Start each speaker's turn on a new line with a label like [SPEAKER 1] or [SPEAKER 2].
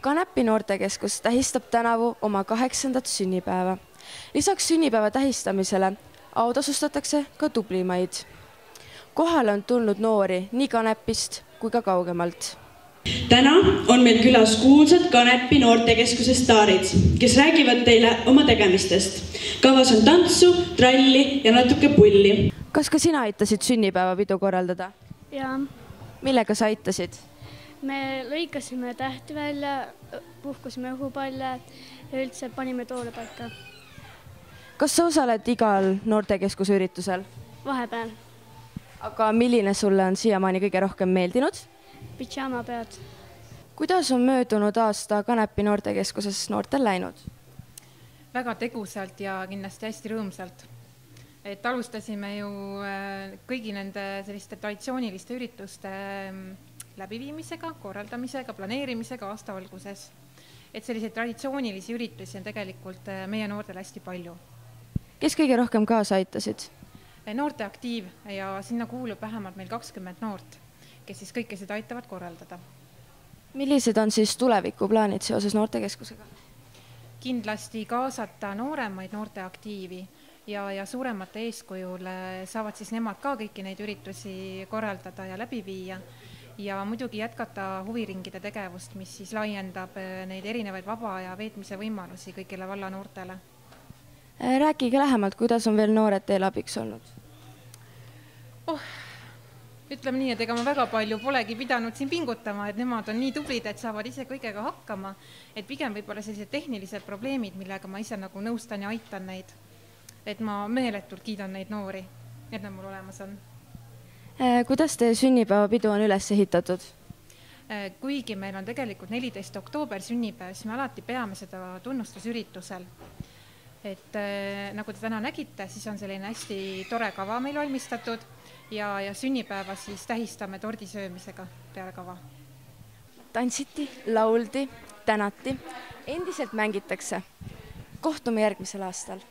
[SPEAKER 1] Kanepi noortekeskus tähistab tänavu oma 8. sünnipäeva. Lisaks sünnipäeva tähistamisele autasustatakse ka tublimaid. Kohale on tulnud noori nii Kanepist kui ka kaugemalt.
[SPEAKER 2] Täna on meil külas kuulsad Kanepi noortekeskuse staarid, kes räägivad teile oma tegemistest. Kavas on tantsu, tralli ja natuke pulli.
[SPEAKER 1] Kas ka sina aitasid sünnipäevapidu korraldada?
[SPEAKER 3] Jaa.
[SPEAKER 1] Millega sa aitasid?
[SPEAKER 3] Me lõikasime tähti välja, puhkusime õhupalle ja üldse panime toole paika.
[SPEAKER 1] Kas sa osaled igal noortekeskuse üritusel?
[SPEAKER 3] Vahepeal.
[SPEAKER 1] Aga milline sulle on siiamaani kõige rohkem meeldinud?
[SPEAKER 3] Pidžaamapeod.
[SPEAKER 1] Kuidas on möödunud aasta Kanepi noortekeskuses noortel läinud?
[SPEAKER 4] Väga tegusalt ja kindlasti hästi rõõmsalt. Et alustasime ju kõigi nende selliste traditsiooniliste ürituste läbiviimisega, korraldamisega, planeerimisega aasta alguses. Et selliseid traditsioonilisi üritusi on tegelikult meie noortel hästi palju.
[SPEAKER 1] Kes kõige rohkem kaasa aitasid?
[SPEAKER 4] Noorte aktiiv ja sinna kuulub vähemalt meil 20 noort, kes siis kõike seda aitavad korraldada.
[SPEAKER 1] Millised on siis tulevikuplaanid seoses noortekeskusega?
[SPEAKER 4] Kindlasti kaasata nooremaid noorte aktiivi ja suuremate eeskujul saavad siis nemad ka kõiki neid üritusi korraldada ja läbi viia ja muidugi jätkata huviringide tegevust, mis siis laiendab neid erinevaid vaba aja veetmise võimalusi kõigile valla noortele.
[SPEAKER 1] Rääkige lähemalt, kuidas on veel noored teil abiks olnud?
[SPEAKER 4] Ütleme nii, et ega ma väga palju polegi pidanud siin pingutama, et nemad on nii tublid, et saavad ise kõigega hakkama, et pigem võib-olla sellised tehnilised probleemid, millega ma ise nagu nõustan ja aitan neid, et ma meeletult kiidan neid noori, et nad mul olemas on.
[SPEAKER 1] Kuidas teie sünnipäevapidu on üles ehitatud?
[SPEAKER 4] Kuigi meil on tegelikult 14. oktoober sünnipäev, siis me alati peame seda tunnustusüritusel. Et nagu te täna nägite, siis on selline hästi tore kava meil valmistatud ja sünnipäeva siis tähistame tordisöömisega peale kava.
[SPEAKER 1] Tantsiti, lauldi, tänati, endiselt mängitakse. Kohtume järgmisel aastal.